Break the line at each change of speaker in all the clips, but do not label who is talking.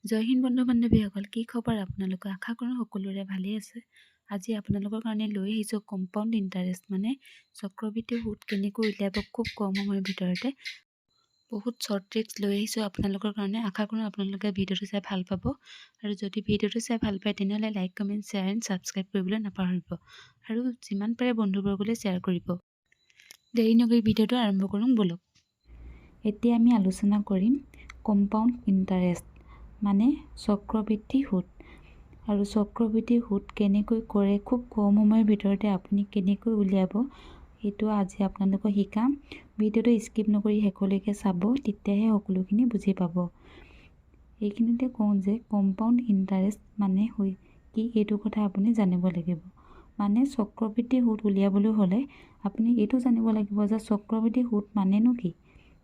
জয় হিন্দ বন্ধু বান্ধৱীসকল, কি খবৰ আপোনালোকৰ? আশা কৰোঁ সকলোৰে ভালেই আছে। আজি আপোনালোকৰ কাৰণে লৈ আহিছোঁ কম্পাউণ্ড ইণ্টাৰেষ্ট মানে চক্ৰবৃদ্ধি সুত কেনেকৈ উলিয়াব খুব কম সময়ৰ ভিতৰতে। বহুত শ্বৰ্ট ট্ৰিক্স লৈ আহিছোঁ আপোনালোকৰ কাৰণে। আশা কৰোঁ আপোনালোকে ভিডিঅ'টো চাই ভাল পাব, আৰু যদি ভিডিঅ'টো চাই ভাল পায় তেনেহ'লে like, comment, share and subscribe কৰিবলৈ নাপাহৰিব, আৰু যিমান পাৰে বন্ধুবৰ্গলৈ শ্বেয়াৰ কৰিব। দেৰি নকৰি ভিডিঅ'টো আৰম্ভ কৰোঁ ব'লক। এতিয়া আমি আলোচনা কৰিম কম্পাউণ্ড ইণ্টাৰেষ্ট মানে চক্ৰবৃদ্ধি সুত। আৰু চক্ৰবৃদ্ধি সুত কেনেকৈ কৰে, খুব কম সময়ৰ ভিতৰতে আপুনি কেনেকৈ উলিয়াব, সেইটো আজি আপোনালোকক শিকাম। ভিডিঅ'টো স্কিপ নকৰি শেষলৈকে চাব, তেতিয়াহে সকলোখিনি বুজি পাব। এইখিনিতে কওঁ যে কম্পাউণ্ড ইণ্টাৰেষ্ট মানে কি, এইটো কথা আপুনি জানিব লাগিব। মানে চক্ৰবৃদ্ধি সুত উলিয়াবলৈ হ'লে আপুনি এইটো জানিব লাগিব যে চক্ৰবৃদ্ধি সুত মানেনো কি,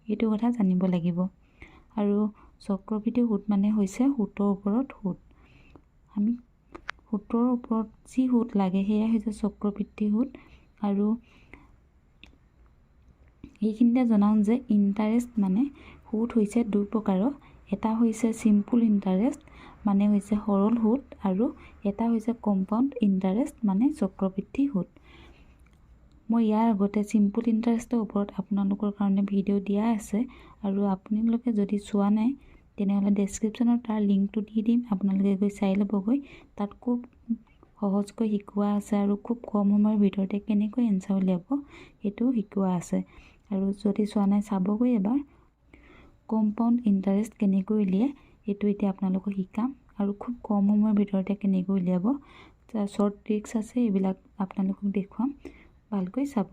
এইটো কথা জানিব লাগিব। আৰু চক্ৰবৃদ্ধি সুত মানে হৈছে সুতৰ ওপৰত সুত। আমি সুতৰ ওপৰত যি সুত লাগে সেয়া হৈছে চক্ৰবৃদ্ধি সুত। আৰু এইখিনিতে জনাওঁ যে ইণ্টাৰেষ্ট মানে সুত হৈছে দুই প্ৰকাৰৰ। এটা হৈছে চিম্পুল ইণ্টাৰেষ্ট মানে হৈছে সৰল সুত, আৰু এটা হৈছে কম্পাউণ্ড ইণ্টাৰেষ্ট মানে চক্ৰবৃদ্ধি সুত। মই ইয়াৰ আগতে চিম্পুল ইণ্টাৰেষ্টৰ ওপৰত আপোনালোকৰ কাৰণে ভিডিঅ' দিয়া আছে, আৰু আপোনালোকে যদি চোৱা নাই তেনেহ'লে ডেছক্ৰিপশ্যনত তাৰ লিংকটো দি দিম, আপোনালোকে গৈ চাই ল'বগৈ। তাত খুব সহজকৈ শিকোৱা আছে, আৰু খুব কম সময়ৰ ভিতৰতে কেনেকৈ এনচাৰ উলিয়াব সেইটোও শিকোৱা আছে। আৰু যদি চোৱা নাই চাবগৈ এবাৰ। কম্পাউণ্ড ইণ্টাৰেষ্ট কেনেকৈ উলিয়াই সেইটো এতিয়া আপোনালোকক শিকাম, আৰু খুব কম সময়ৰ ভিতৰতে কেনেকৈ উলিয়াব। শ্বৰ্ট ট্ৰিক্স আছে, এইবিলাক আপোনালোকক দেখুৱাম, ভালকৈ চাব।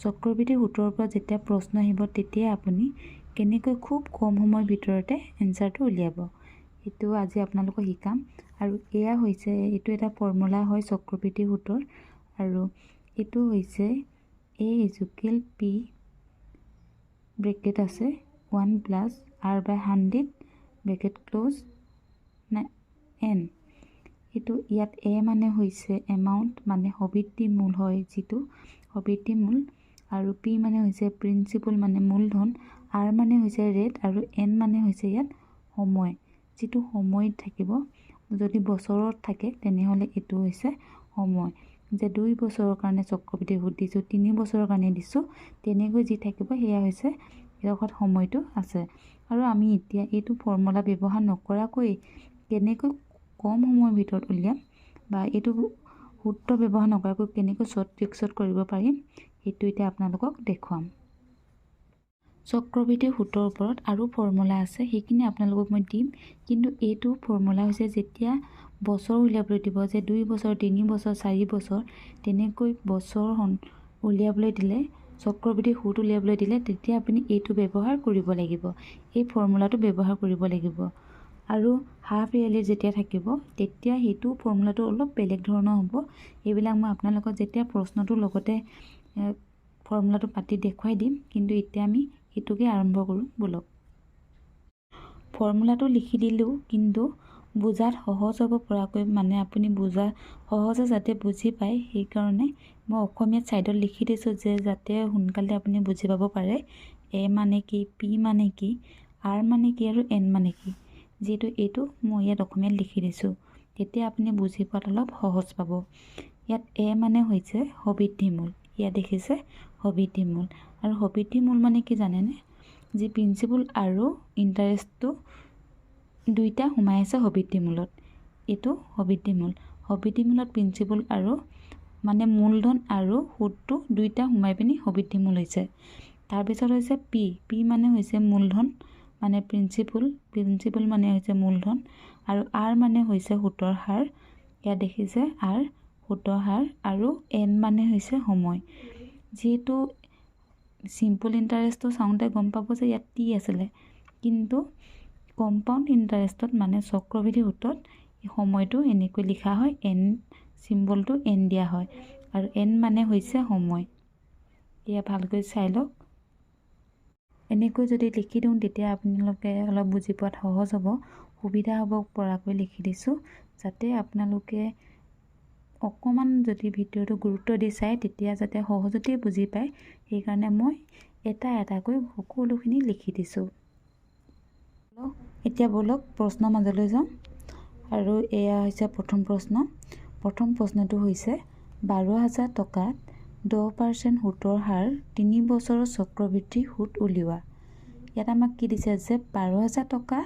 চক্ৰবৃদ্ধি সুতৰ পৰা যেতিয়া প্ৰশ্ন আহিব তেতিয়া আপুনি কেনেকৈ খুব কম সময়ৰ ভিতৰতে এনচাৰটো উলিয়াব, সেইটো আজি আপোনালোকক শিকাম। আৰু এয়া হৈছে, এইটো এটা ফৰ্মুলা হয় চক্ৰবৃদ্ধি সুতৰ, আৰু এইটো হৈছে A=P ব্ৰেকেট আছে 1 + R/100 ব্ৰেকেট ক্ল'জ n। এইটো ইয়াত A মানে হৈছে এমাউণ্ট, মানে সবৃদ্ধি মূল হয়, যিটো সবৃদ্ধি মূল, আৰু P মানে হৈছে প্ৰিন্সিপল মানে মূলধন, R মানে হৈছে ৰেট, আৰু N মানে হৈছে ইয়াত সময়, যিটো সময়ত থাকিব। যদি বছৰত থাকে তেনেহ'লে এইটো হৈছে সময়, যে 2 বছৰৰ কাৰণে চক্ৰবৃদ্ধি সুত দিছোঁ, 3 বছৰৰ কাৰণে দিছোঁ, তেনেকৈ যি থাকিব সেয়া হৈছে এডোখৰত সময়টো আছে। আৰু আমি এতিয়া এইটো ফৰ্মুলা ব্যৱহাৰ নকৰাকৈ কেনেকৈ কম সময়ৰ ভিতৰত উলিয়াম, বা এইটো সূত্ৰ ব্যৱহাৰ নকৰাকৈ কেনেকৈ শ্বৰ্ট ট্ৰিক্সত কৰিব পাৰিম, সেইটো এতিয়া আপোনালোকক দেখুৱাম। চক্ৰবৃদ্ধি সুতৰ ওপৰত আৰু ফৰ্মুলা আছে, সেইখিনি আপোনালোকক মই দিম, কিন্তু এইটো ফৰ্মুলা হৈছে যেতিয়া বছৰ উলিয়াবলৈ দিব, যে 2 বছৰ, 3 বছৰ, 4 বছৰ, তেনেকৈ বছৰ উলিয়াবলৈ দিলে, চক্ৰবৃদ্ধি সুত উলিয়াবলৈ দিলে, তেতিয়া আপুনি এইটো ব্যৱহাৰ কৰিব লাগিব, এই ফৰ্মুলাটো ব্যৱহাৰ কৰিব লাগিব। আৰু হাফ ইয়াৰলি যেতিয়া থাকিব তেতিয়া সেইটো ফৰ্মুলাটো অলপ বেলেগ ধৰণৰ হ'ব। এইবিলাক মই আপোনালোকক যেতিয়া প্ৰশ্নটোৰ লগতে ফৰ্মুলাটো পাতি দেখুৱাই দিম, কিন্তু এতিয়া আমি এইটোকে আৰম্ভ কৰোঁ ব'লক। ফৰ্মুলাটো লিখি দিলোঁ, কিন্তু বুজাত সহজ হ'ব পৰাকৈ, মানে আপুনি সহজে যাতে বুজি পায় সেইকাৰণে মই অসমীয়াত ছাইডত লিখি দিছোঁ, যে যাতে সোনকালে আপুনি বুজি পাব পাৰে। A মানে কি, P মানে কি, R মানে কি, আৰু N মানে কি, যিহেতু এইটো মই ইয়াত অসমীয়াত লিখি দিছোঁ, তেতিয়া আপুনি বুজি পোৱাত অলপ সহজ পাব। ইয়াত A মানে হৈছে সবৃদ্ধি মূল, ইয়াত দেখিছে সবৃদ্ধি মূল। আৰু সবৃদ্ধি মূল মানে কি জানেনে, যি প্ৰিন্সিপল আৰু ইণ্টাৰেষ্টটো দুইটা সোমাই আছে সবৃদ্ধি মূলত, এইটো সবৃদ্ধি মূল। সবৃদ্ধি মূলত প্ৰিন্সিপল আৰু মানে মূলধন আৰু সুতটো দুইটা সোমাই পিনি সবৃদ্ধি মূল হৈছে। তাৰপিছত হৈছে P মানে হৈছে মূলধন, মানে প্ৰিন্সিপল মানে হৈছে মূলধন, আৰু R মানে হৈছে সুতৰ হাৰ, ইয়াত দেখিছে R সুতৰ হাৰ, আৰু N মানে হৈছে সময়। যিহেতু চিম্পল ইণ্টাৰেষ্টটো চাওঁতে গম পাব যে ইয়াত T আছিলে, কিন্তু কম্পাউণ্ড ইণ্টাৰেষ্টত মানে চক্ৰবৃদ্ধি সুতত সময়টো এনেকৈ লিখা হয়, N চিম্বলটো N দিয়া হয়, আৰু N মানে হৈছে সময়। এয়া ভালকৈ চাই লওক। এনেকৈ যদি লিখি দিওঁ তেতিয়া আপোনালোকে অলপ বুজি পোৱাত সহজ হ'ব, সুবিধা হ'ব পৰাকৈ লিখি দিছোঁ, যাতে আপোনালোকে অকণমান যদি ভিডিঅ'টো গুৰুত্ব দি চায় তেতিয়া যাতে সহজতেই বুজি পায়, সেইকাৰণে মই এটা এটাকৈ সকলোখিনি লিখি দিছোঁ। এতিয়া বলক প্ৰশ্ন মাজলৈ যাওঁ আৰু এয়া হৈছে প্ৰথম প্ৰশ্ন। প্ৰথম প্ৰশ্নটো হৈছে 12,000 টকাত 10% সুতৰ হাৰ 3 বছৰৰ চক্ৰবৃদ্ধি সুত উলিওৱা। ইয়াত আমাক কি দিছে যে 12,000 টকা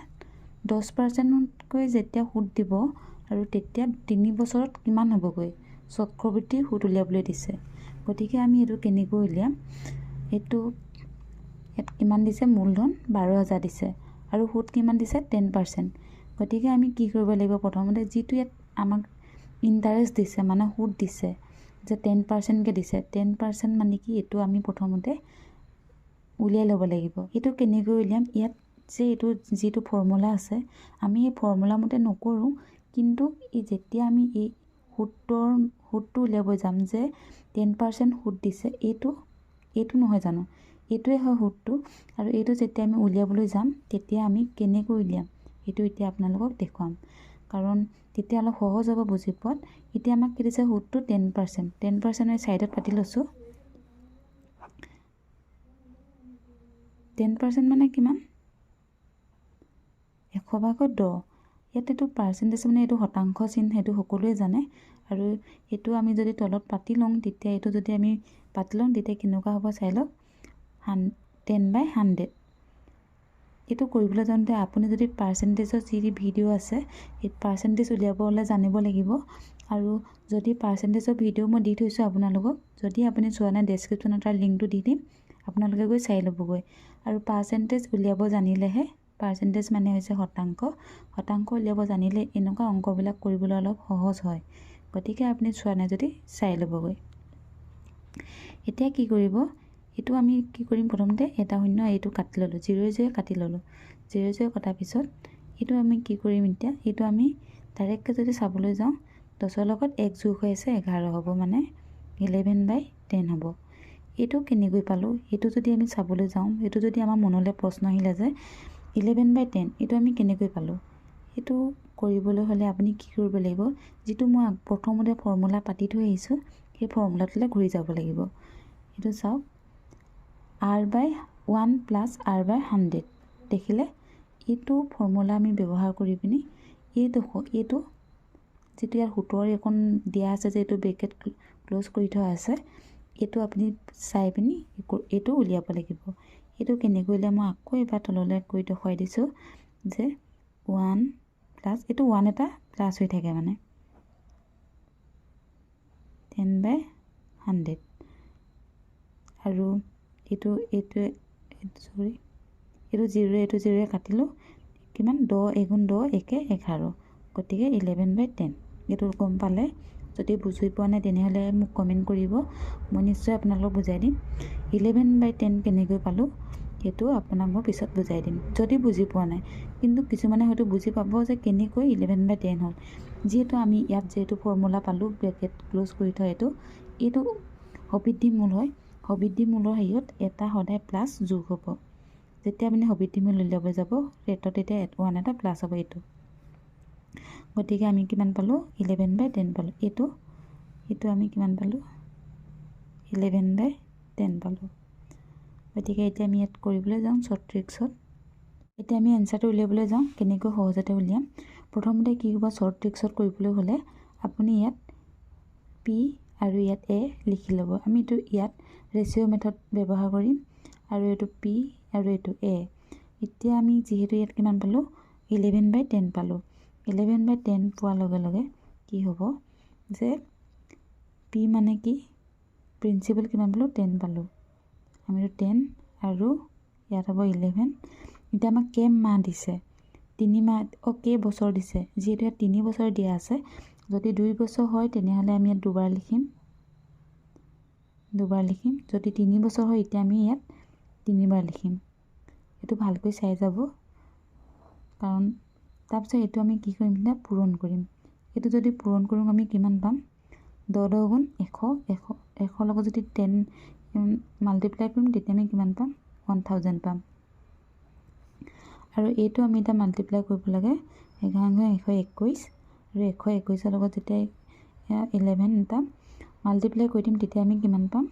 10%তকৈ যেতিয়া সুত দিব আৰু তেতিয়া 3 বছৰত কিমান হ'বগৈ চক্ৰবৃদ্ধি সুত উলিয়াবলৈ দিছে। গতিকে আমি এইটো কেনেকৈ উলিয়াম? এইটো ইয়াত কিমান দিছে? মূলধন 12,000 দিছে আৰু সুত কিমান দিছে? 10%। গতিকে আমি কি কৰিব লাগিব? প্ৰথমতে যিটো ইয়াত আমাক ইণ্টাৰেষ্ট দিছে মানে সুত দিছে যে 10%কৈ দিছে, 10% মানে কি? এইটো আমি প্ৰথমতে উলিয়াই ল'ব লাগিব। এইটো কেনেকৈ উলিয়াম? ইয়াত যে এইটো যিটো ফৰ্মুলা আছে আমি এই ফৰ্মুলা মতে নকৰোঁ, কিন্তু যেতিয়া আমি এই সুতটো উলিয়াব যাম যে 10% সুত দিছে, এইটো নহয় জানো? এইটোৱে হয় সুতটো। আৰু এইটো যেতিয়া আমি উলিয়াবলৈ যাম তেতিয়া আমি কেনেকৈ উলিয়াম সেইটো এতিয়া আপোনালোকক দেখুৱাম, কাৰণ তেতিয়া অলপ সহজ হ'ব বুজি পোৱাত। এতিয়া আমাক কি দিছে? সুতটো 10%। 10% আমি ছাইডত পাতি লৈছোঁ। 10% মানে কিমান? 100/10। ইয়াত এইটো পাৰ্চেণ্টেজ মানে এইটো শতাংশ চিন, সেইটো সকলোৱে জানে। আৰু এইটো আমি যদি তলত পাতি লওঁ তেতিয়া এইটো যদি আমি পাতি লওঁ তেতিয়া কেনেকুৱা হ'ব চাই লওক। 10/100। এইটো কৰিবলৈ যাওঁতে আপুনি যদি পাৰ্চেণ্টেজৰ যি ভিডিঅ' আছে সেই পাৰ্চেণ্টেজ উলিয়াবলৈ জানিব লাগিব। আৰু যদি পাৰ্চেণ্টেজৰ ভিডিঅ' মই দি থৈছোঁ আপোনালোকক, যদি আপুনি চোৱা নাই ডেছক্ৰিপশ্যনত তাৰ লিংকটো দি দিম, আপোনালোকে গৈ চাই ল'বগৈ। আৰু পাৰ্চেণ্টেজ উলিয়াব জানিলেহে, পাৰ্চেণ্টেজ মানে হৈছে শতাংশ উলিয়াব জানিলে এনেকুৱা অংকবিলাক কৰিবলৈ অলপ সহজ হয়। গতিকে আপুনি চোৱা নাই যদি চাই ল'বগৈ। এতিয়া কি কৰিব? এইটো আমি কি কৰিম? প্ৰথমতে এটা শূন্য এইটো কাটি ল'লোঁ, 0 কাটি ল'লোঁ। 0 কটাৰ পিছত এইটো আমি কি কৰিম এতিয়া? এইটো আমি ডাইৰেক্টকৈ যদি চাবলৈ যাওঁ 10ৰ লগত 1 যোগ হৈ আছে 11 হ'ব, মানে 11/10 হ'ব। এইটো কেনেকৈ পালোঁ? এইটো যদি আমি চাবলৈ যাওঁ, এইটো যদি আমাৰ মনলৈ প্ৰশ্ন আহিলে যে 11/10 এইটো আমি কেনেকৈ পালোঁ? এইটো কৰিবলৈ হ'লে আপুনি কি কৰিব লাগিব? যিটো মই প্ৰথমতে ফৰ্মুলা পাতি থৈ আহিছোঁ সেই ফৰ্মুলাটোলৈ ঘূৰি যাব লাগিব। এইটো চাওক, r/1 + r/100 দেখিলে? এইটো ফৰ্মুলা আমি ব্যৱহাৰ কৰি পিনি এইটো যিটো ইয়াৰ সুতৰ এখন দিয়া আছে যে এইটো ব্ৰেকেট ক্ল'জ কৰি থোৱা আছে, এইটো আপুনি চাই পিনি এইটো উলিয়াব লাগিব। এইটো কেনেকৈ উলিয়াম মই আকৌ এবাৰ তললৈ কৈ দেখুৱাই দিছোঁ যে 1 + এইটো 1 এটা প্লাছ হৈ থাকে মানে 10/100 আৰু এইটো 0 কাটিলোঁ, কিমান? 10 × 10 = 11। গতিকে 11/10 এইটো গম পালে? যদি বুজি পোৱা নাই তেনেহ'লে মোক কমেণ্ট কৰিব, মই নিশ্চয় আপোনালোকক বুজাই দিম। 11/10 কেনেকৈ পালোঁ সেইটো আপোনাক মই পিছত বুজাই দিম যদি বুজি পোৱা নাই। কিন্তু কিছুমানে হয়তো বুজি পাব যে কেনেকৈ 11/10 হ'ল। যিহেতু আমি ইয়াত যিহেতু ফৰ্মুলা পালোঁ ব্ৰেকেট ক্ল'জ কৰি থোৱা, এইটো সবৃদ্ধি মূল হয়। সবৃদ্ধি মূলৰ হেৰিয়ত এটা সদায় প্লাছ যোগ হ'ব। যেতিয়া আপুনি সবৃদ্ধি মূল উলিয়াব যাব ৰেটত, তেতিয়া 1 এটা প্লাছ হ'ব এইটো। গতিকে আমি কিমান পালোঁ? 11/10 পালোঁ। এইটো আমি কিমান পালোঁ? 11/10 পালোঁ। গতিকে এতিয়া আমি ইয়াত কৰিবলৈ যাওঁ শ্বৰ্ট ট্ৰিক্সত। এতিয়া আমি এনচাৰটো উলিয়াবলৈ যাওঁ, কেনেকৈ সহজতে উলিয়াম। প্ৰথমতে কি হ'ব? শ্বৰ্ট ট্ৰিক্সত কৰিবলৈ হ'লে আপুনি ইয়াত P আৰু ইয়াত A লিখি ল'ব। আমি ইয়াত ৰেচিঅ' মেথড ব্যৱহাৰ কৰিম আৰু এইটো P আৰু এইটো A। এতিয়া আমি যিহেতু ইয়াত কিমান পালোঁ? 11/10 পালোঁ। 11/10 পোৱাৰ লগে লগে কি হ'ব যে P মানে কি? প্ৰিন্সিপাল কিমান পালোঁ? 10 পালোঁ। আমিতো 10 আৰু ইয়াত হ'ব 11। এতিয়া আমাক মাহ দিছে? 3 মাহ। কেই বছৰ দিছে? যিহেতু ইয়াত 3 বছৰ দিয়া আছে, যদি 2 বছৰ হয় তেনেহ'লে আমি ইয়াত দুবাৰ লিখিম। যদি 3 বছৰ হয় এতিয়া আমি ইয়াত 3 বাৰ লিখিম। এইটো ভালকৈ চাই যাব, কাৰণ তাৰপিছত এইটো আমি কি কৰিম? এতিয়া পূৰণ কৰিম। এইটো যদি পূৰণ কৰোঁ আমি কিমান পাম? 10 × 100। 100 লগত যদি 10 মাল্টিপ্লাই কৰিম তেতিয়া আমি কিমান পাম? 1000 পাম। আৰু এইটো আমি এতিয়া মাল্টিপ্লাই কৰিব লাগে 11 × 121 আৰু 121ৰ লগত যেতিয়া 11 এটা মাল্টিপ্লাই কৰি দিম তেতিয়া আমি কিমান পাম?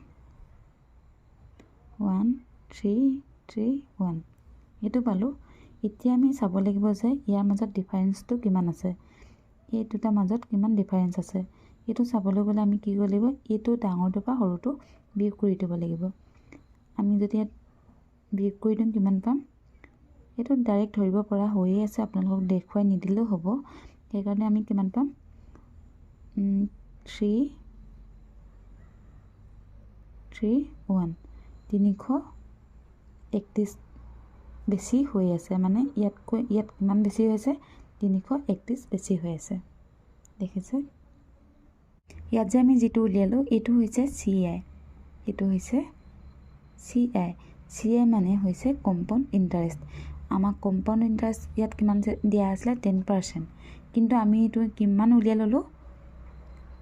1331 এইটো পালোঁ। এতিয়া আমি চাব লাগিব যে ইয়াৰ মাজত ডিফাৰেঞ্চটো কিমান আছে, এই দুটাৰ মাজত কিমান ডিফাৰেঞ্চ আছে। এইটো চাবলৈ গ'লে আমি কি কৰিব লাগিব, এইটো ডাঙৰটোৰ পৰা সৰুটো বিয়োগ কৰি দিব লাগিব। আমি যদি ইয়াত বিয়োগ কৰি দিওঁ কিমান পাম, এইটো ডাইৰেক্ট ধৰিব পৰা হৈয়ে আছে, আপোনালোকক দেখুৱাই নিদিলেও হ'ব। সেইকাৰণে আমি কিমান পাম, 331 331 বেছি হৈ আছে, মানে ইয়াত কিমান বেছি হৈছে, 331 বেছি হৈ আছে। দেখিছে ইয়াত যে আমি যিটো উলিয়ালোঁ এইটো হৈছে CI, এইটো হৈছে CI মানে হৈছে কম্পাউণ্ড ইণ্টাৰেষ্ট। আমাক কম্পাউণ্ড ইণ্টাৰেষ্ট ইয়াত কিমান দিয়া আছিলে, 10%, কিন্তু আমি এইটো কিমান উলিয়াই ল'লোঁ,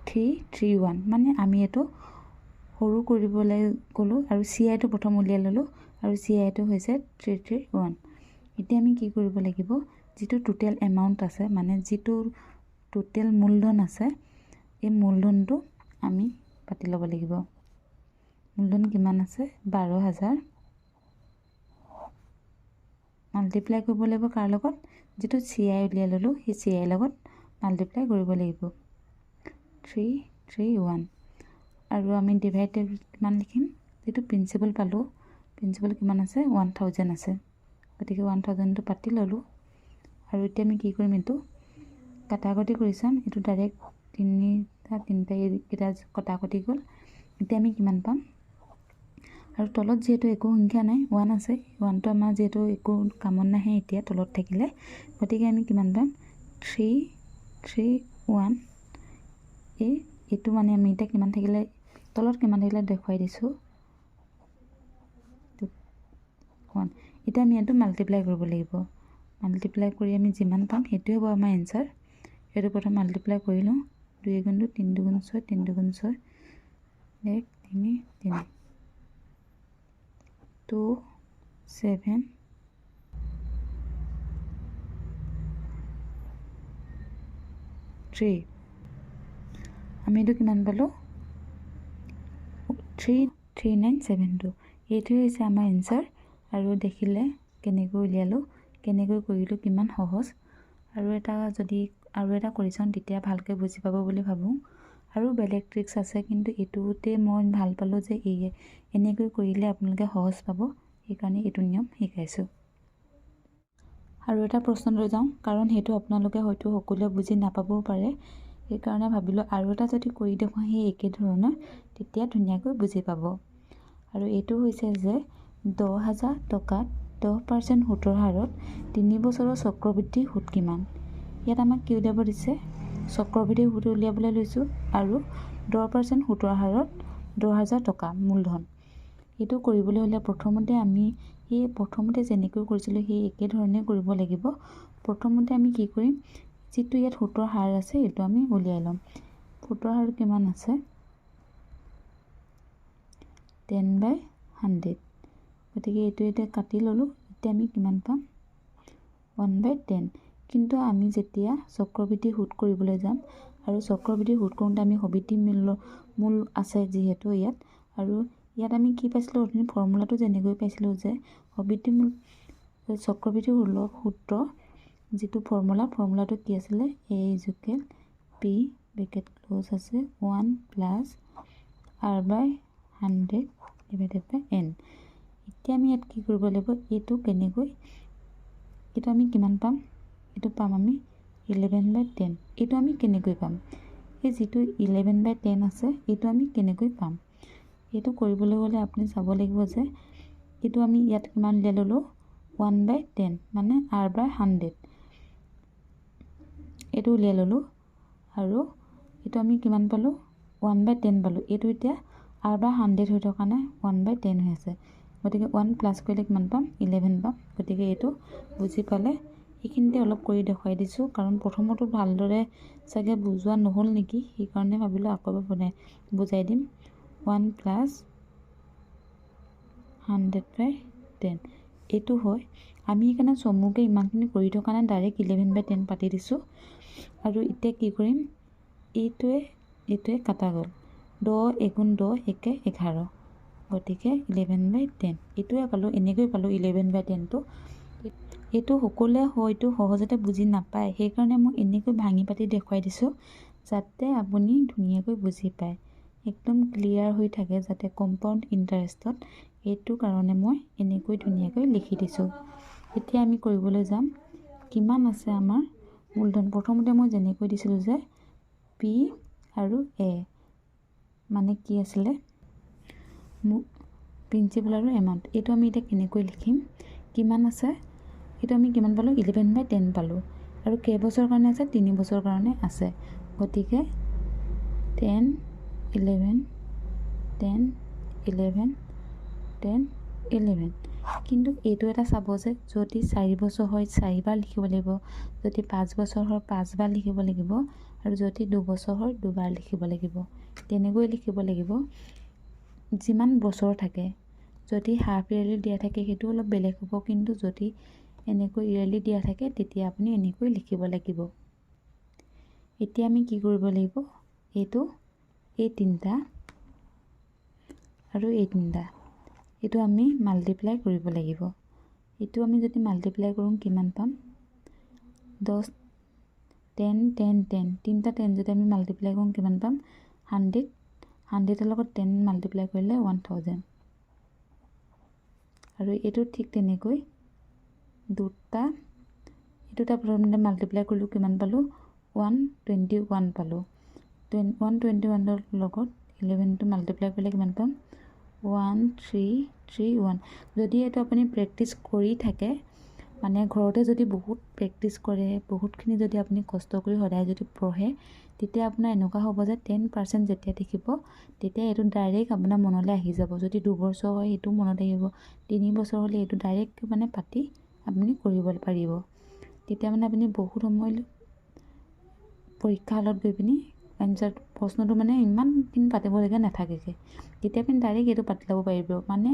331, মানে আমি এইটো সৰু কৰিবলৈ গ'লোঁ আৰু CIটো প্ৰথম উলিয়াই ল'লোঁ আৰু CIটো হৈছে 331। এতিয়া আমি কি কৰিব লাগিব, যিটো টোটেল এমাউণ্ট আছে, মানে যিটো টোটেল মূলধন আছে, এই মূলধনটো আমি পাতি ল'ব লাগিব। মূলধন কিমান আছে, 12,000 মাল্টিপ্লাই কৰিব লাগিব কাৰ লগত, যিটো CI উলিয়াই ল'লোঁ সেই CI লগত মাল্টিপ্লাই কৰিব লাগিব, 331। আৰু আমি ডিভাইডেড কিমান লিখিম, যিটো প্ৰিন্সিপাল পালোঁ, প্ৰিন্সিপাল কিমান আছে, 1000 আছে, গতিকে 1000টো পাতি ল'লোঁ। আৰু এতিয়া আমি কি কৰিম, এইটো কাটাকটি কৰি চাম, এইটো ডাইৰেক্ট তিনিটা এইকেইটা কটাকটি গ'ল। এতিয়া আমি কিমান পাম, আৰু তলত যিহেতু একো সংখ্যা নাই, 1 আছে, 1টো আমাৰ যিহেতু একো কামত নাহে এতিয়া তলত থাকিলে, গতিকে আমি কিমান পাম, 331। এইটো মানে আমি এতিয়া কিমান থাকিলে, তলত কিমান থাকিলে দেখুৱাই দিছোঁ, 1। এতিয়া আমি এইটো মাল্টিপ্লাই কৰিব লাগিব, মাল্টিপ্লাই কৰি আমি যিমান পাম সেইটোৱে হ'ব আমাৰ এনচাৰ। এইটো প্ৰথম মাল্টিপ্লাই কৰি লওঁ, 2 × 2 3 × 6 3 × 6 1 3 3 2 7 3। আমি এইটো কিমান পালোঁ, 33972। এইটোৱে হৈছে আমাৰ এনচাৰ। আৰু দেখিলে কেনেকৈ উলিয়ালোঁ, কেনেকৈ কৰিলোঁ, কিমান সহজ। আৰু এটা কৰি চাওঁ, তেতিয়া ভালকৈ বুজি পাব বুলি ভাবোঁ। আৰু বেলেগ ট্ৰিক্স আছে, কিন্তু এইটোতে মই ভাল পালোঁ যে এনেকৈ কৰিলে আপোনালোকে সহজ পাব, সেইকাৰণে এইটো নিয়ম শিকাইছোঁ। আৰু এটা প্ৰশ্ন লৈ যাওঁ, কাৰণ সেইটো আপোনালোকে হয়তো সকলোৱে বুজি নাপাবও পাৰে, সেইকাৰণে ভাবিলোঁ আৰু এটা যদি কৰি দেখুৱাওঁ সেই একে ধৰণৰ, তেতিয়া ধুনীয়াকৈ বুজি পাব। আৰু এইটো হৈছে যে 10,000 টকাত 10% সুতৰ হাৰত 3 বছৰৰ চক্ৰবৃদ্ধি সুত কিমান। ইয়াত আমাক কি উলিয়াব দিছে, চক্ৰবৃদ্ধি সুত উলিয়াবলৈ লৈছোঁ, আৰু 10% সুতৰ হাৰত 10,000 টকা মূলধন। এইটো কৰিবলৈ হ'লে প্ৰথমতে আমি প্ৰথমতে যেনেকৈ কৰিছিলোঁ সেই একেধৰণে কৰিব লাগিব। প্ৰথমতে আমি কি কৰিম, যিটো ইয়াত সুতৰ হাৰ আছে এইটো আমি উলিয়াই ল'ম। সুতৰ হাৰ কিমান আছে, 10/100, গতিকে এইটো এতিয়া কাটি ল'লোঁ। এতিয়া আমি কিমান পাম, 1/10। কিন্তু আমি যেতিয়া চক্ৰবৃদ্ধি সুত কৰিবলৈ যাম, আৰু চক্ৰবৃদ্ধি সুত কৰোঁতে আমি সবিতি মূল আছে যিহেতু ইয়াত, আৰু ইয়াত আমি কি পাইছিলোঁ, অথনি ফৰ্মুলাটো যেনেকৈ পাইছিলোঁ যে সবিতি মূল চক্ৰবৃদ্ধি সূত্ৰ যিটো ফৰ্মুলাটো কি আছিলে, A = P ব্ৰেকেট ক্ল'জ আছে 1 + R/100 / N। এতিয়া আমি ইয়াত কি কৰিব লাগিব, এইটো আমি কিমান পাম, এইটো পাম আমি 11/10। এইটো আমি কেনেকৈ পাম, এই যিটো 11/10 আছে এইটো আমি কেনেকৈ পাম, এইটো কৰিবলৈ হ'লে আপুনি চাব লাগিব যে এইটো আমি ইয়াত কিমান উলিয়াই ল'লোঁ, 1/10 মানে R/100, এইটো উলিয়াই ল'লোঁ। আৰু এইটো আমি কিমান পালোঁ, 1/10 পালোঁ। এইটো এতিয়া R/100 হৈ থকা নাই, 1/10 হৈ আছে, গতিকে 1 প্লাছ কৰিলে কিমান পাম, 11 পাম। গতিকে এইটো বুজি পালে, এইখিনিতে অলপ কৰি দেখুৱাই দিছোঁ, কাৰণ প্ৰথমতো ভালদৰে চাগে বুজোৱা নহ'ল নেকি, সেইকাৰণে ভাবিলোঁ আকৌ এবাৰ বুজাই দিম। 1 + 100/10 এইটো হয়। আমি সেইকাৰণে চমুকৈ ইমানখিনি কৰি থকা নাই, ডাইৰেক্ট 11/10 পাতি দিছোঁ। আৰু এতিয়া কি কৰিম, এইটোৱে কাটা গ'ল, 10 × 10 = 11, গতিকে 11/10 এইটোৱে পালোঁ, এনেকৈ পালোঁ 11/10টো। এইটো সকলোৱে হয়তো সহজতে বুজি নাপায়, সেইকাৰণে মই এনেকৈ ভাঙি পাতি দেখুৱাই দিছোঁ যাতে আপুনি ধুনীয়াকৈ বুজি পায়, একদম ক্লিয়াৰ হৈ থাকে যাতে কম্পাউণ্ড ইণ্টাৰেষ্টত। এইটো কাৰণে মই এনেকৈ ধুনীয়াকৈ লিখি দিছোঁ। এতিয়া আমি কৰিবলৈ যাম কিমান আছে আমাৰ মূলধন। প্ৰথমতে মই যেনেকৈ দিছিলোঁ যে পি আৰু এ মানে কি আছিলে প্ৰিন্সিপাল আৰু এমাউণ্ট। এইটো আমি এতিয়া কেনেকৈ লিখিম, কিমান আছে এইটো আমি কিমান পালোঁ 11/10 পালোঁ, আৰু কেইবছৰৰ কাৰণে আছে 3 বছৰৰ কাৰণে আছে। গতিকে 10 11 10 11 10 11। কিন্তু এইটো এটা চাব যে যদি 4 বছৰ হয় 4 বাৰ লিখিব লাগিব, যদি 5 বছৰ হয় 5 বাৰ লিখিব লাগিব, আৰু যদি 2 বছৰ হয় 2 বাৰ লিখিব লাগিব। তেনেকৈ লিখিব লাগিব যিমান বছৰ থাকে। যদি হাফ ইয়াৰলি দিয়া থাকে সেইটো অলপ বেলেগ হ'ব, কিন্তু যদি এনেকৈ ইয়াৰলি দিয়া থাকে তেতিয়া আপুনি এনেকৈ লিখিব লাগিব। এতিয়া আমি কি কৰিব লাগিব, এইটো এই তিনিটা আৰু এই তিনিটা এইটো আমি মাল্টিপ্লাই কৰিব লাগিব। এইটো আমি যদি মাল্টিপ্লাই কৰোঁ কিমান পাম 10 10 10 10 তিনিটা 10 যদি আমি মাল্টিপ্লাই কৰোঁ কিমান পাম 100। 100ৰ লগত 10 মাল্টিপ্লাই কৰিলে 1000। আৰু এইটো ঠিক তেনেকৈ দুটা প্ৰথমতে মাল্টিপ্লাই কৰিলোঁ কিমান পালোঁ 121 পালোঁ। 121ৰ লগত 11টো মাল্টিপ্লাই কৰিলে কিমান পাম 1331। যদি এইটো আপুনি প্ৰেক্টিচ কৰি থাকে মানে ঘৰতে যদি বহুত প্ৰেক্টিচ কৰে, বহুতখিনি যদি আপুনি কষ্ট কৰি সদায় যদি পঢ়ে, তেতিয়া আপোনাৰ এনেকুৱা হ'ব যে 10% যেতিয়া দেখিব তেতিয়া এইটো ডাইৰেক্ট আপোনাৰ মনলৈ আহি যাব। যদি 2 বছৰ হয় সেইটো মনত আহিব, 3 বছৰ হ'লে এইটো ডাইৰেক্ট মানে পাতি আপুনি কৰিব পাৰিব। তেতিয়া মানে আপুনি বহুত সময় পৰীক্ষা হলত গৈ পিনি এনচাৰ প্ৰশ্নটো মানে ইমানখিনি পাতিবলগীয়া নাথাকেগৈ, তেতিয়া আপুনি ডাইৰেক্ট এইটো পাতি ল'ব পাৰিব। মানে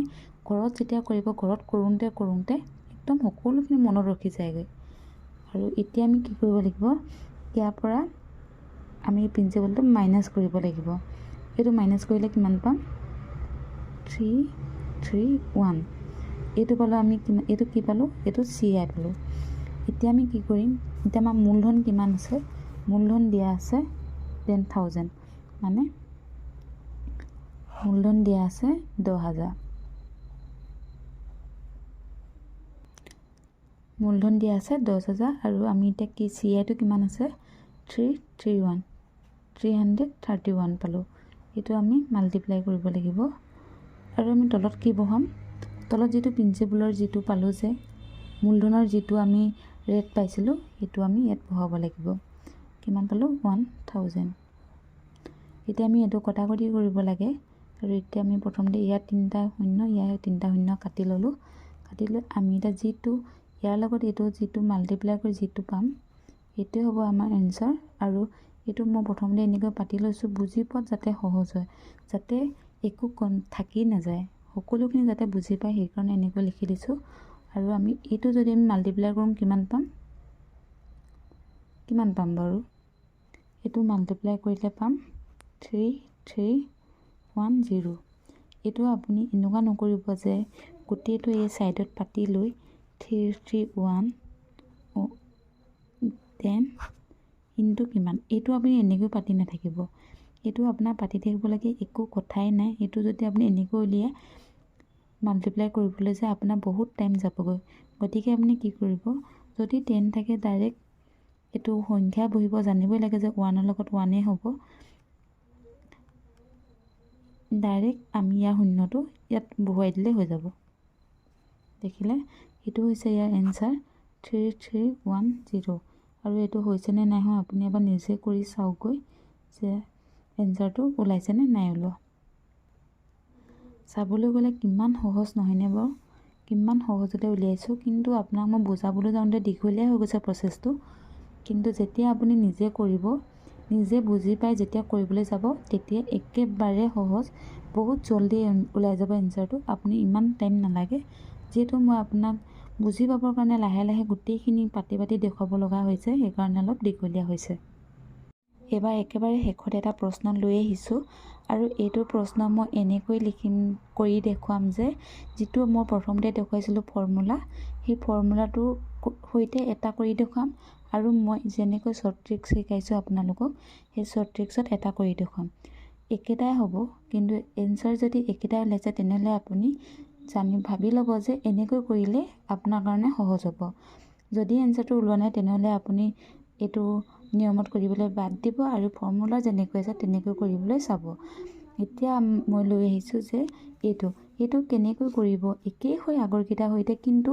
ঘৰত যেতিয়া কৰিব, ঘৰত কৰোঁতে একদম সকলোখিনি মনত ৰখি যায়গৈ। আৰু এতিয়া আমি কি কৰিব লাগিব, ইয়াৰ পৰা আমি প্ৰিন্সিপালটো মাইনাছ কৰিব লাগিব। এইটো মাইনাছ কৰিলে কিমান পাম 331। এইটো পালোঁ আমি কিমান, এইটো কি পালোঁ, এইটো CI পালোঁ। এতিয়া আমি কি কৰিম, এতিয়া আমাৰ মূলধন কিমান আছে, মূলধন দিয়া আছে 10,000, মানে মূলধন দিয়া আছে 10,000। মূলধন দিয়া আছে 10,000 আৰু আমি এতিয়া কি CIটো কিমান আছে 331 331 পালোঁ। এইটো আমি মাল্টিপ্লাই কৰিব লাগিব। আৰু আমি তলত কি বহাম, তলত যিটো প্ৰিন্সিপালৰ যিটো পালোঁ যে মূলধনৰ যিটো আমি ৰেট পাইছিলোঁ সেইটো আমি ইয়াত বহাব লাগিব। কিমান পালোঁ 1000। এতিয়া আমি এইটো কটাকটি কৰিব লাগে। আৰু এতিয়া আমি প্ৰথমতে ইয়াত 3টা শূন্য, ইয়াৰ 3টা শূন্য কাটি ল'লোঁ। কাটি লৈ আমি এতিয়া যিটো ইয়াৰ লগত এইটো যিটো মাল্টিপ্লাই কৰি যিটো পাম সেইটোৱে হ'ব আমাৰ এনচাৰ। আৰু এইটো মই প্ৰথমতে এনেকৈ পাতি লৈছোঁ বুজি পোৱাত যাতে সহজ হয়, যাতে একো থাকি নাযায়, সকলোখিনি যাতে বুজি পায়, সেইকাৰণে এনেকৈ লিখি দিছোঁ। আৰু আমি এইটো যদি আমি মাল্টিপ্লাই কৰোঁ কিমান পাম বাৰু, এইটো মাল্টিপ্লাই কৰিলে পাম 3310। এইটো আপুনি এনেকুৱা নকৰিব যে গোটেইটো এই ছাইডত পাতি লৈ 331 10 ইনটু কিমান, এইটো আপুনি এনেকৈ পাতি নাথাকিব। এইটো আপোনাৰ পাতি থাকিব লাগে, একো কথাই নাই। এইটো যদি আপুনি এনেকৈ উলিয়াই মাল্টিপ্লাই কৰিবলৈ যায় আপোনাৰ বহুত টাইম যাবগৈ। গতিকে আপুনি কি কৰিব, যদি 10 থাকে ডাইৰেক্ট এইটো সংখ্যা বহিব, জানিবই লাগে যে 1ৰ লগত 1 হ'ব। ডাইৰেক্ট আমি ইয়াৰ শূন্যটো ইয়াত বহুৱাই দিলে হৈ যাব। দেখিলে এইটো হৈছে ইয়াৰ এনচাৰ 3310। আৰু এইটো হৈছেনে নাই হোৱা আপুনি এবাৰ নিজে কৰি চাওকগৈ যে এনচাৰটো ওলাইছেনে নাই ওলোৱা। চাবলৈ গ'লে কিমান সহজ নহয়নে বাৰু, কিমান সহজতে উলিয়াইছোঁ। কিন্তু আপোনাক মই বুজাবলৈ যাওঁতে দীঘলীয়া হৈ গৈছে প্ৰচেছটো। কিন্তু যেতিয়া আপুনি নিজে কৰিব, নিজে বুজি পাই যেতিয়া কৰিবলৈ যাব তেতিয়া একেবাৰে সহজ, বহুত জল্দি ওলাই যাব এনচাৰটো। আপুনি ইমান টাইম নালাগে, যিহেতু মই আপোনাক বুজি পাবৰ কাৰণে লাহে লাহে গোটেইখিনি পাতি দেখুৱাব লগা হৈছে, সেইকাৰণে অলপ দীঘলীয়া হৈছে। এবাৰ একেবাৰে শেষত এটা প্ৰশ্ন লৈ আহিছোঁ আৰু এইটো প্ৰশ্ন মই এনেকৈ লিখিম কৰি দেখুৱাম যে যিটো মই প্ৰথমতে দেখুৱাইছিলোঁ ফৰ্মুলা, সেই ফৰ্মুলাটোৰ সৈতে এটা কৰি দেখুৱাম আৰু মই যেনেকৈ শ্বৰ্ট ট্ৰিক্স শিকাইছোঁ আপোনালোকক সেই শ্বৰ্ট ট্ৰিক্সত এটা কৰি দেখুৱাম। একেটাই হ'ব, কিন্তু এনচাৰ যদি একেটাই ওলাইছে তেনেহ'লে আপুনি ভাবি ল'ব যে এনেকৈ কৰিলে আপোনাৰ কাৰণে সহজ হ'ব। যদি এনচাৰটো ওলোৱা নাই তেনেহ'লে আপুনি এইটো নিয়মত কৰিবলৈ বাদ দিব আৰু ফৰ্মুলা যেনেকৈ আছে তেনেকৈ কৰিবলৈ চাব। এতিয়া মই লৈ আহিছোঁ যে এইটো কেনেকৈ কৰিব, একেই হয় আগৰকেইটাৰ সৈতে, কিন্তু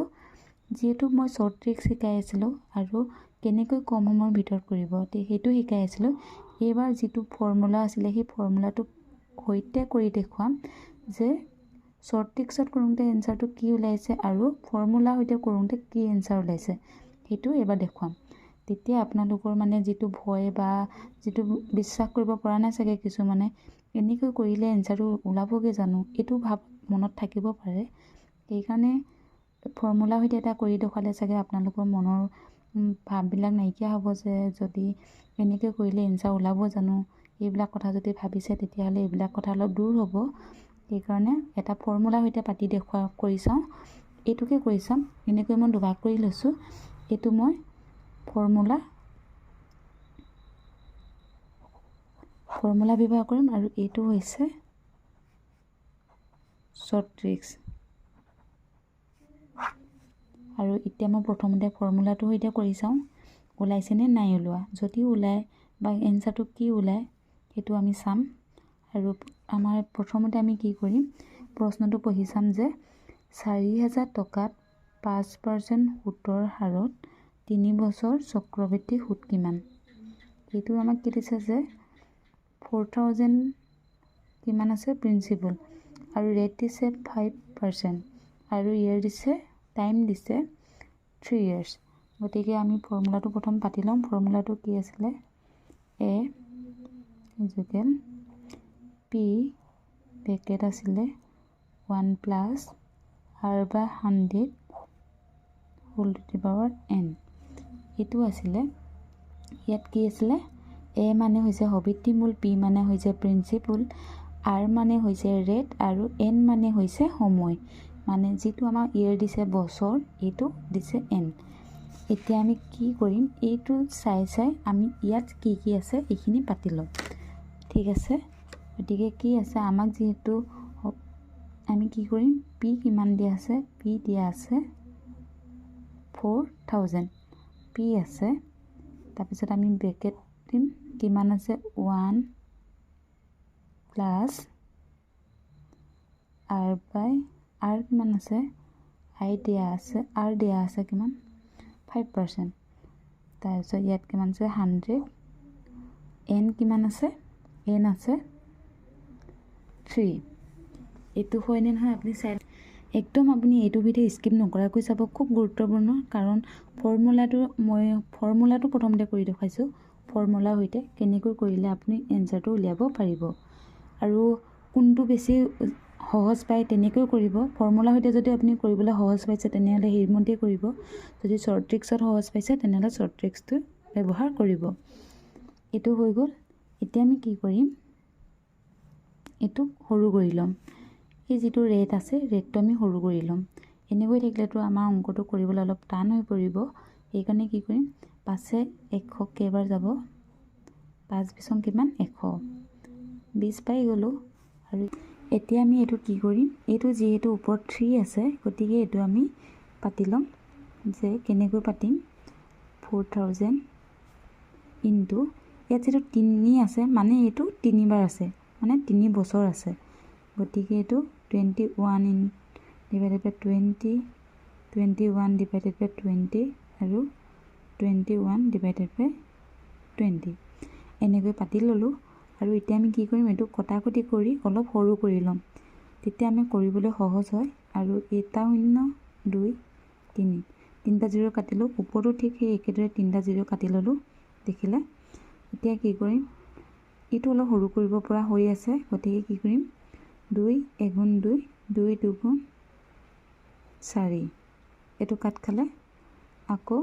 যিহেতু মই শ্বৰ্ট ট্ৰিক্স শিকাই আছিলোঁ আৰু কেনেকৈ কম সময়ৰ ভিতৰত কৰিব সেইটো শিকাই আছিলোঁ। এইবাৰ যিটো ফৰ্মুলা আছিলে সেই ফৰ্মুলাটোৰ সৈতে কৰি দেখুৱাম যে শ্বৰ্ট ট্ৰিক্সত কৰোঁতে এনচাৰটো কি ওলাইছে আৰু ফৰ্মুলাৰ সৈতে কৰোঁতে কি এনচাৰ ওলাইছে সেইটো এইবাৰ দেখুৱাম। তেতিয়া আপোনালোকৰ মানে যিটো ভয় বা যিটো বিশ্বাস কৰিব পৰা নাই চাগে কিছুমানে, এনেকৈ কৰিলে এনচাৰটো ওলাবগৈ জানো, এইটো ভাৱ মনত থাকিব পাৰে। সেইকাৰণে ফৰ্মুলাৰ সৈতে এটা কৰি দেখুৱালে চাগে আপোনালোকৰ মনৰ ভাৱবিলাক নাইকিয়া হ'ব যে যদি এনেকৈ কৰিলে এনচাৰ ওলাব জানো, এইবিলাক কথা যদি ভাবিছে তেতিয়াহ'লে এইবিলাক কথা অলপ দূৰ হ'ব। সেইকাৰণে এটা ফৰ্মুলাৰ সৈতে পাতি কৰি চাওঁ, এইটোকে কৰি চাম। এনেকৈ মই দুভাগ কৰি লৈছোঁ। এইটো মই ফৰ্মুলা ব্যৱহাৰ কৰিম আৰু এইটো হৈছে শ্বৰ্ট ট্ৰিক্স। আৰু এতিয়া মই প্ৰথমতে ফৰ্মুলাটোৰ সৈতে কৰি চাওঁ ওলাইছেনে নাই ওলোৱা। যদি ওলায় বা এনচাৰটো কি ওলায় সেইটো আমি চাম। আৰু আমাৰ প্ৰথমতে আমি কি কৰিম, প্ৰশ্নটো পঢ়ি চাম যে 4,000 টকাত 5% সুতৰ হাৰত 3 বছৰ চক্ৰবৃদ্ধি সুত কিমান। এইটো আমাক কি দিছে যে 4,000 কিমান আছে প্ৰিন্সিপাল আৰু ৰেট দিছে 5% আৰু ইয়াৰ দিছে টাইম দিছে 3 years। গতিকে আমি ফৰ্মুলাটো প্ৰথম পাতি ল'ম। ফৰ্মুলাটো কি আছিলে, A ইকুৱেল P ব্ৰেকেট আছিলে 1 plus R/100 whole to the power n। এইটো আছিলে, ইয়াত কি আছিলে, A মানে হৈছে সবিত্ৰী মূল, P মানে হৈছে প্ৰিন্সিপাল, R মানে হৈছে ৰেট আৰু n মানে হৈছে সময়, মানে যিটো আমাৰ ইয়েৰ দিছে বছৰ, এইটো দিছে n। এতিয়া আমি কি কৰিম, এইটো চাই আমি ইয়াত কি কি আছে এইখিনি পাতি ল'ম, ঠিক আছে। গতিকে কি আছে, আমাক যিহেতু আমি কি কৰিম, P কিমান দিয়া আছে, P দিয়া আছে 4,000 P আছে। তাৰপিছত আমি ব্ৰেকেট দিম, কিমান আছে 1 প্লাছ R কিমান আছে, R দিয়া আছে কিমান 5%। তাৰপিছত ইয়াত কিমান আছে 100, n কিমান আছে, n আছে 3। এইটো হয়নে নহয় আপুনি চাই একদম আপুনি এইটো ভিডিঅ' স্কিপ নকৰাকৈ চাব, খুব গুৰুত্বপূৰ্ণ। কাৰণ ফৰ্মুলাটো প্ৰথমতে কৰি দেখুৱাইছোঁ, ফৰ্মুলাৰ সৈতে কেনেকৈ কৰিলে আপুনি এনচাৰটো উলিয়াব পাৰিব আৰু কোনটো বেছি সহজ পায় তেনেকৈ কৰিব। ফৰ্মুলাৰ সৈতে যদি আপুনি কৰিবলৈ সহজ পাইছে তেনেহ'লে সেইমতেই কৰিব, যদি শ্বৰ্ট ট্ৰিক্সত সহজ পাইছে তেনেহ'লে শ্বৰ্ট ট্ৰিক্সটো ব্যৱহাৰ কৰিব। এইটো হৈ গ'ল। এতিয়া আমি কি কৰিম, এইটো সৰু কৰি ল'ম, এই যিটো ৰেট আছে ৰেটটো আমি সৰু কৰি ল'ম। এনেকৈ থাকিলেতো আমাৰ অংকটো কৰিবলৈ অলপ টান হৈ পৰিব। সেইকাৰণে কি কৰিম, 5 100 কেইবাৰ যাব, 5 বিছং কিমান 100, 20 পাই গ'লোঁ। আৰু এতিয়া আমি এইটো কি কৰিম, এইটো যিহেতু ওপৰত 3 আছে গতিকে এইটো আমি পাতি ল'ম যে কেনেকৈ পাতিম, 4,000 ইনটু ইয়াত যিটো 3 আছে মানে এইটো 3 বাৰ আছে, মানে 3 বছৰ আছে। গতিকে এইটো 21 ডিভাইডেড বাই 20, 21 ডিভাইডেড বাই 20 আৰু 21 ডিভাইডেড বাই 20 এনেকৈ পাতি ল'লোঁ। আৰু এতিয়া আমি কি কৰিম, এইটো কটাকটি কৰি অলপ সৰু কৰি ল'ম, তেতিয়া আমি কৰিবলৈ সহজ হয়। আৰু এটা 0 2 3 তিনিটা 0 কাটিলোঁ, ওপৰতো ঠিক সেই একেদৰে 3টা 0 কাটি ল'লোঁ, দেখিলে। এতিয়া কি কৰিম, এইটো অলপ সৰু কৰিব পৰা হৈ আছে, গতিকে কি কৰিম, 2 1 2 2 2 4, এইটো কাট খালে আকৌ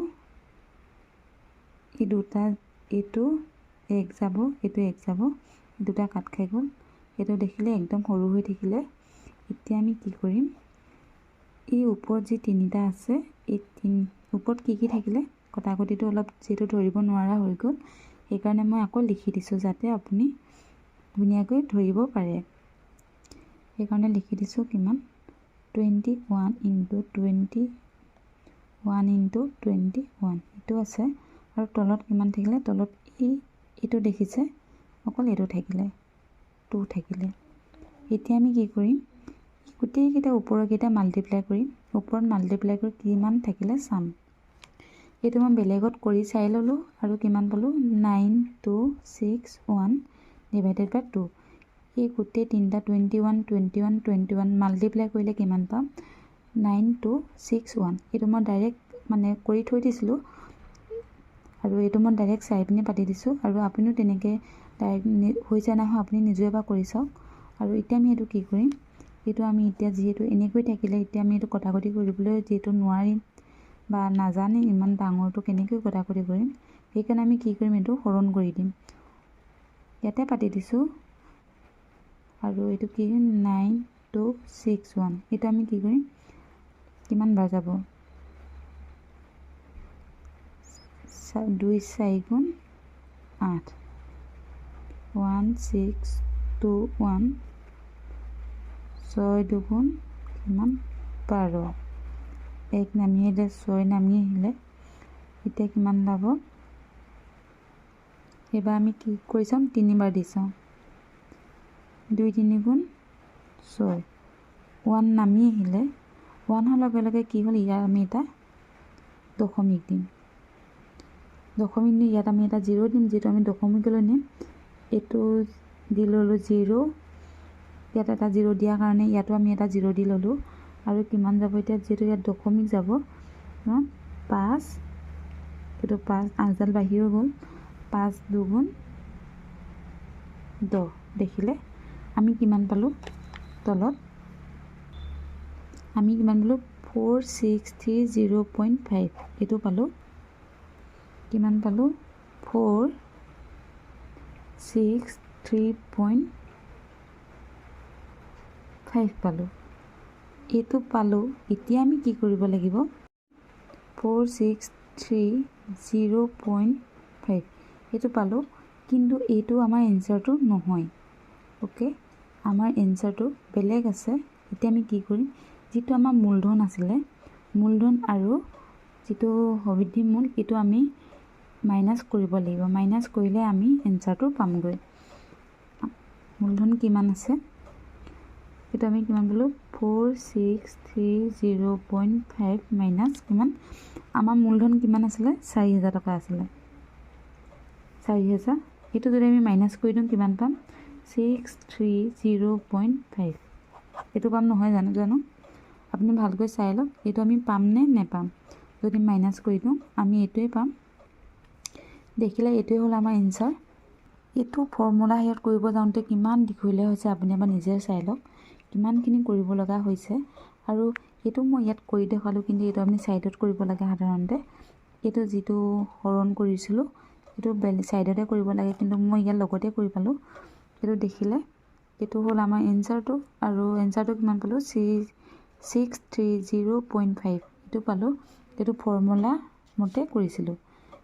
এই দুটা, এইটো এক যাব, এইটো এক যাব, দুটা কাট খাই গ'ল। এইটো দেখিলে একদম সৰু হৈ থাকিলে। এতিয়া আমি কি কৰিম, এই ওপৰত যি তিনিটা আছে, এই ওপৰত কি থাকিলে কটাকটিটো অলপ যিহেতু ধৰিব নোৱাৰা হৈ গ'ল, সেইকাৰণে মই আকৌ লিখি দিছোঁ যাতে আপুনি ধুনীয়াকৈ ধৰিব পাৰে। সেইকাৰণে লিখি দিছোঁ কিমান 21 × 21 × 21 এইটো আছে। আৰু তলত কিমান থাকিলে, তলত এইটো দেখিছে, অকল এইটো থাকিলে 2 থাকিলে। এতিয়া আমি কি কৰিম, গোটেইকেইটা ওপৰৰকেইটা মাল্টিপ্লাই কৰিম। ওপৰত মাল্টিপ্লাই কৰি কিমান থাকিলে চাম। এইটো মই বেলেগত কৰি চাই ল'লোঁ আৰু কিমান পালোঁ 9261 / 2। এই গোটেই তিনিটা 21 21 21 মাল্টিপ্লাই কৰিলে কিমান পাম 9261। এইটো মই ডাইৰেক্ট মানে কৰি থৈ দিছিলোঁ আৰু এইটো মই ডাইৰেক্ট চাই পিনি পাতি দিছোঁ। আৰু আপুনিও তেনেকৈ ডাইৰেক্ট হৈছে নহয় আপুনি নিজে এবাৰ কৰি চাওক। আৰু এতিয়া আমি এইটো কি কৰিম, এইটো আমি এতিয়া যিহেতু এনেকৈ থাকিলে, এতিয়া আমি এইটো কটাকটি কৰিবলৈ যিহেতু নোৱাৰিম বা নাজানে ইমান ডাঙৰটো কেনেকৈ কটাকটি কৰিম, সেইকাৰণে আমি কি কৰিম, এইটো হৰণ কৰি দিম। ইয়াতে পাতি দিছোঁ আৰু এইটো কি 9261। এইটো আমি কি কৰিম, কিমান বাৰ যাব 2 4 গুণ 8 1621 6 2 কিমান 12 1 নামি আহিলে 6 নামি আহিলে। এতিয়া কিমান যাব, এইবাৰ আমি কি কৰি চাম 3 বাৰ দি চাওঁ 2 3 গুণ 6 1 নামি আহিলে। 1 হোৱাৰ লগে লগে কি হ'ল, ইয়াত আমি এটা দশমিক দিম। দশমিক দি ইয়াত আমি এটা 0 দিম, যিটো আমি দশমিকলৈ নিম। এইটো দি ল'লোঁ 0, ইয়াত এটা 0 দিয়াৰ কাৰণে ইয়াতো আমি এটা 0 দি ল'লোঁ। আৰু কিমান যাব এতিয়া, যিহেতু ইয়াত দশমিক যাব 5, এইটো 5 8ডাল বাহিৰ গ'ল, 5 2 গুণ 10 দেখিলে। আমি কিমান পালোঁ, তলত আমি কিমান পালোঁ 4630.5 এইটো পালোঁ। কিমান পালোঁ 463.5 পালোঁ। এইটো পালোঁ। এতিয়া আমি কি কৰিব লাগিব, 4630.5 এইটো পালোঁ, কিন্তু এইটো আমাৰ এনচাৰটো নহয়। অ'কে, আমাৰ এনচাৰটো বেলেগ আছে। এতিয়া আমি কি কৰিম, যিটো আমাৰ মূলধন আছিলে, মূলধন আৰু যিটো সবিধি মূল, এইটো আমি মাইনাছ কৰিব লাগিব। মাইনাছ কৰিলে আমি এনচাৰটো পামগৈ। মূলধন কিমান আছে, এইটো আমি কিমান পালোঁ 4630.5 মাইনাছ কিমান, আমাৰ মূলধন কিমান আছিলে 4000 টকা আছিলে, 4000। এইটো যদি আমি মাইনাছ কৰি দিওঁ কিমান পাম 630.5 এইটো পাম নহয় জানো আপুনি ভালকৈ চাই লওক। এইটো আমি পাম নে নেপাম, যদি মাইনাছ কৰি দিওঁ আমি এইটোৱে পাম। দেখিলে এইটোৱে হ'ল আমাৰ এনচাৰ। এইটো ফৰ্মুলা ইয়াত কৰিব যাওঁতে কিমান দীঘলীয়া হৈছে আপুনি এবাৰ নিজে চাই লওক, কিমানখিনি কৰিব লগা হৈছে। আৰু এইটো মই ইয়াত কৰি দেখালোঁ, কিন্তু এইটো আপুনি ছাইডত কৰিব লাগে সাধাৰণতে। এইটো যিটো হৰণ কৰিছিলোঁ এইটো ছাইডতে কৰিব লাগে, কিন্তু মই ইয়াৰ লগতে কৰি পালোঁ। এইটো দেখিলে এইটো হ'ল আমাৰ এনচাৰটো, আৰু এনচাৰটো কিমান পালোঁ 630.5 এইটো পালোঁ। এইটো ফৰ্মুলা মতে কৰিছিলোঁ।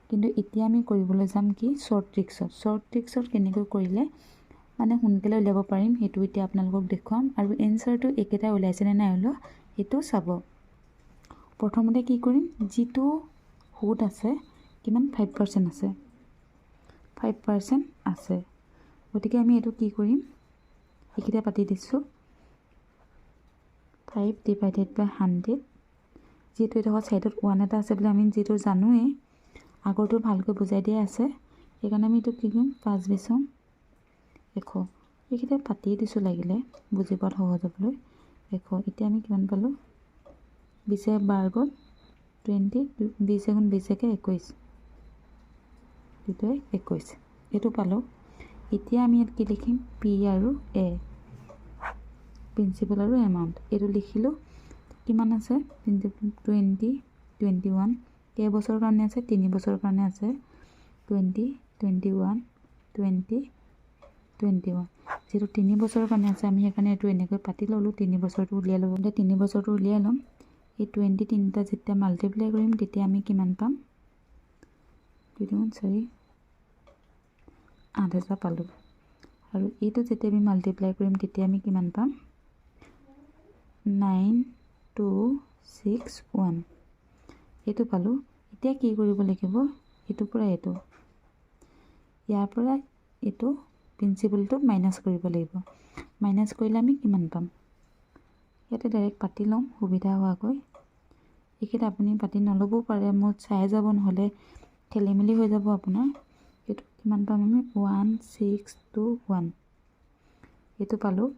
কিন্তু এতিয়া আমি কৰিবলৈ যাম কি শ্বৰ্ট ট্ৰিক্সত। শ্বৰ্ট ট্ৰিক্সত কেনেকৈ কৰিলে মানে সোনকালে উলিয়াব পাৰিম সেইটো এতিয়া আপোনালোকক দেখুৱাম। আৰু এনচাৰটো একেটাই ওলাইছেনে নাই ওলোৱা সেইটো চাব। প্ৰথমতে কি কৰিম, যিটো সুত আছে কিমান 5% আছে, 5% আছে। গতিকে আমি এইটো কি কৰিম, এইকেইটা পাতি দিছোঁ 5 / 100। যিহেতু এইডোখৰ ছাইডত 1 এটা আছে বুলি আমি যিটো জানোৱেই, আগৰটো ভালকৈ বুজাই দিয়া আছে, সেইকাৰণে আমি এইটো কি কৰিম 5 বিছম 100। এইকেইটা পাতিয়ে দিছোঁ লাগিলে বুজি পোৱাত সহজ হ'বলৈ 100। এতিয়া আমি কিমান পালোঁ 20 বাৰ গ'ল 20, 20 × 20 = 21, দুটাই 21 এইটো পালোঁ। এতিয়া আমি ইয়াত কি লিখিম, পি আৰু এ, প্ৰিন্সিপাল আৰু এমাউণ্ট এইটো লিখিলোঁ। কিমান আছে 20 21 কেইবছৰৰ কাৰণে আছে, 3 বছৰৰ কাৰণে আছে 20 21 20 21 যেহেতু 3 বছৰৰ কাৰণে আছে আমি সেইকাৰণে এইটো এনেকৈ পাতি ল'লোঁ 3 বছৰটো উলিয়াই ল'ব 3 বছৰটো উলিয়াই ল'ম এই 23টা যেতিয়া মাল্টিপ্লাই কৰিম তেতিয়া আমি কিমান পাম 2 4 8000 পালোঁ আৰু এইটো যেতিয়া আমি মাল্টিপ্লাই কৰিম তেতিয়া আমি কিমান পাম 9261 এইটো পালোঁ এতিয়া কি কৰিব লাগিব এইটোৰ পৰা এইটো ইয়াৰ পৰা এইটো প্ৰিন্সিপালটো মাইনাছ কৰিব লাগিব মাইনাছ কৰিলে আমি কিমান পাম ইয়াতে ডাইৰেক্ট পাতি ল'ম সুবিধা হোৱাকৈ এইকেইটা আপুনি পাতি নল'বও পাৰে মোৰ চাই যাব নহ'লে খেলিমেলি হৈ যাব আপোনাৰ এইটো কিমান পাম আমি 1621 এইটো পালোঁ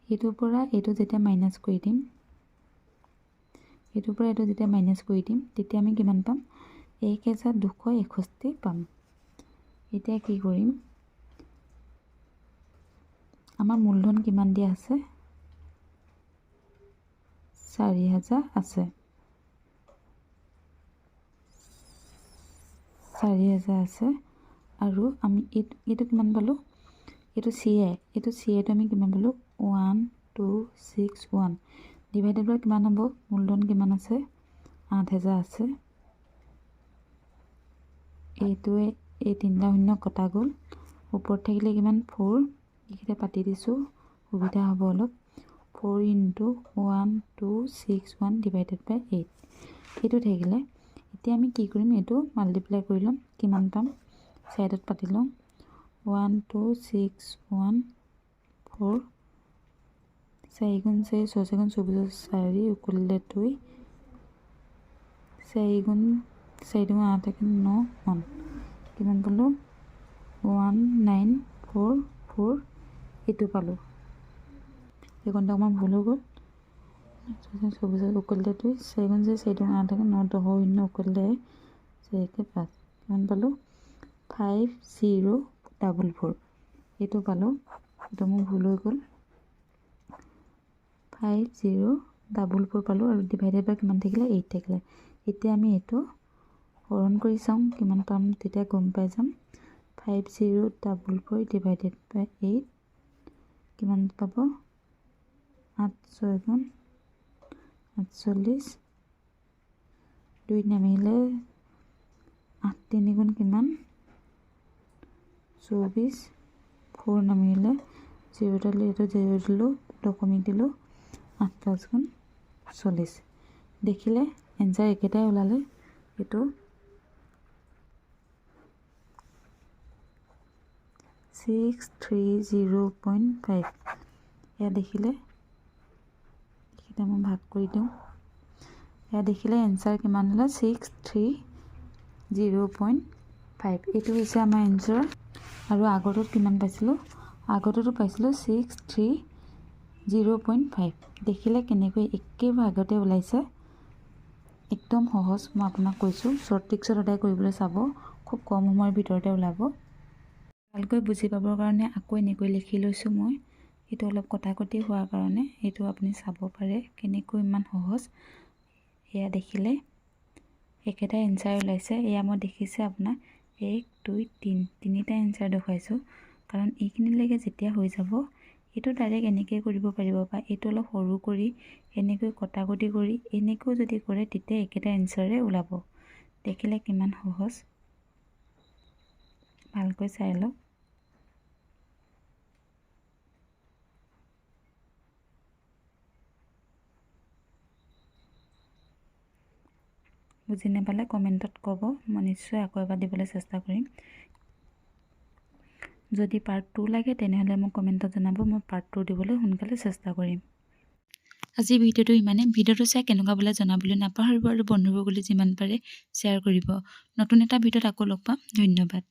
এইটোৰ পৰা এইটো যেতিয়া মাইনাছ কৰি দিম এইটোৰ পৰা এইটো যেতিয়া মাইনাছ কৰি দিম তেতিয়া আমি কিমান পাম 1261 পাম এতিয়া কি কৰিম আমাৰ মূলধন কিমান দিয়া আছে 4000 আছে 4000 আছে আৰু আমি এইটো কিমান পালোঁ এইটো চিএটো আমি কিমান পালোঁ 1261 ডিভাইডেড বাই কিমান হ'ব মূলধন কিমান আছে 8000 আছে এইটোৱে এই 3টা শূন্য কটা গ'ল ওপৰত থাকিলে কিমান 4 এইকেইটা পাতি দিছোঁ সুবিধা হ'ব অলপ 4 × 1261 ডিভাইডেড বাই 8 এইটো থাকিলে এতিয়া আমি কি কৰিম এইটো মাল্টিপ্লাই কৰি ল'ম কিমান পাম ছাইডত পাতি ল'ম 12614 4 4 × 4 6 × 24 4 উকুলিলে 2 4 × 4 8 9 1 কিমান পালোঁ 1944 এইটো পালোঁ এইকণটা অকণমান ভুল হৈ গ'ল 24 উকুলিলে 2 4 × 4 8 9 10 শূন্য উকুলিলে 4 5 কিমান পালোঁ 5044 এইটো পালোঁ এইটো মোৰ ভুল হৈ গ'ল 5044 পালোঁ আৰু ডিভাইডেড বাই কিমান থাকিলে 8 থাকিলে এতিয়া আমি এইটো হৰণ কৰি চাওঁ কিমান পাম তেতিয়া গম পাই যাম 5044 ডিভাইডেড বাই 8 কিমান পাব 8 6 48 2 নামিলে 8 3 কিমান 24 4 নামিলে 0 দিলোঁ এইটো 0 দিলোঁ কমি দিলোঁ 8 5 40 দেখিলে এনচাৰ একেটাই ওলালে এইটো 630.5 এয়া দেখিলে এইকেইটা মই ভাগ কৰি দিওঁ এয়া দেখিলে এনচাৰ কিমান হ'লে 630.5 এইটো হৈছে আমাৰ এনচাৰ আৰু আগৰটোত কিমান পাইছিলোঁ আগৰটোতো পাইছিলোঁ 630.5 দেখিলে কেনেকৈ একেবাৰে আগতে ওলাইছে একদম সহজ মই আপোনাক কৈছোঁ শ্বৰ্ট ট্ৰিক্সত সদায় কৰিবলৈ চাব খুব কম সময়ৰ ভিতৰতে ওলাব ভালকৈ বুজি পাবৰ কাৰণে আকৌ এনেকৈ লিখি লৈছোঁ মই এইটো অলপ কটাকটি হোৱাৰ কাৰণে এইটো আপুনি চাব পাৰে কেনেকৈ ইমান সহজ এয়া দেখিলে একেটা এনচাৰ ওলাইছে এয়া মই দেখিছে আপোনাক 1 2 3 তিনিটা এনচাৰ দেখুৱাইছোঁ কাৰণ এইখিনিলৈকে যেতিয়া হৈ যাব এইটো ডাইৰেক্ট এনেকৈ কৰিব পাৰিব বা এইটো অলপ সৰু কৰি এনেকৈ কটাকটি কৰি এনেকৈ যদি কৰে তেতিয়া একেটা এনচাৰে ওলাব দেখিলে কিমান সহজ ভালকৈ চাই লওক বুজি নাপালে কমেণ্টত ক'ব মই নিশ্চয় আকৌ এবাৰ দিবলৈ চেষ্টা কৰিম যদি পাৰ্ট 2 লাগে তেনেহ'লে মোক কমেণ্টত জনাব মই পাৰ্ট 2 দিবলৈ সোনকালে চেষ্টা কৰিম আজি ভিডিঅ'টো ইমানে ভিডিঅ'টো চাই কেনেকুৱা বোলে জনাবলৈ নাপাহৰিব আৰু বন্ধুবৰ্গলৈ যিমান পাৰে শ্বেয়াৰ কৰিব নতুন এটা ভিডিঅ'ত আকৌ লগ পাম ধন্যবাদ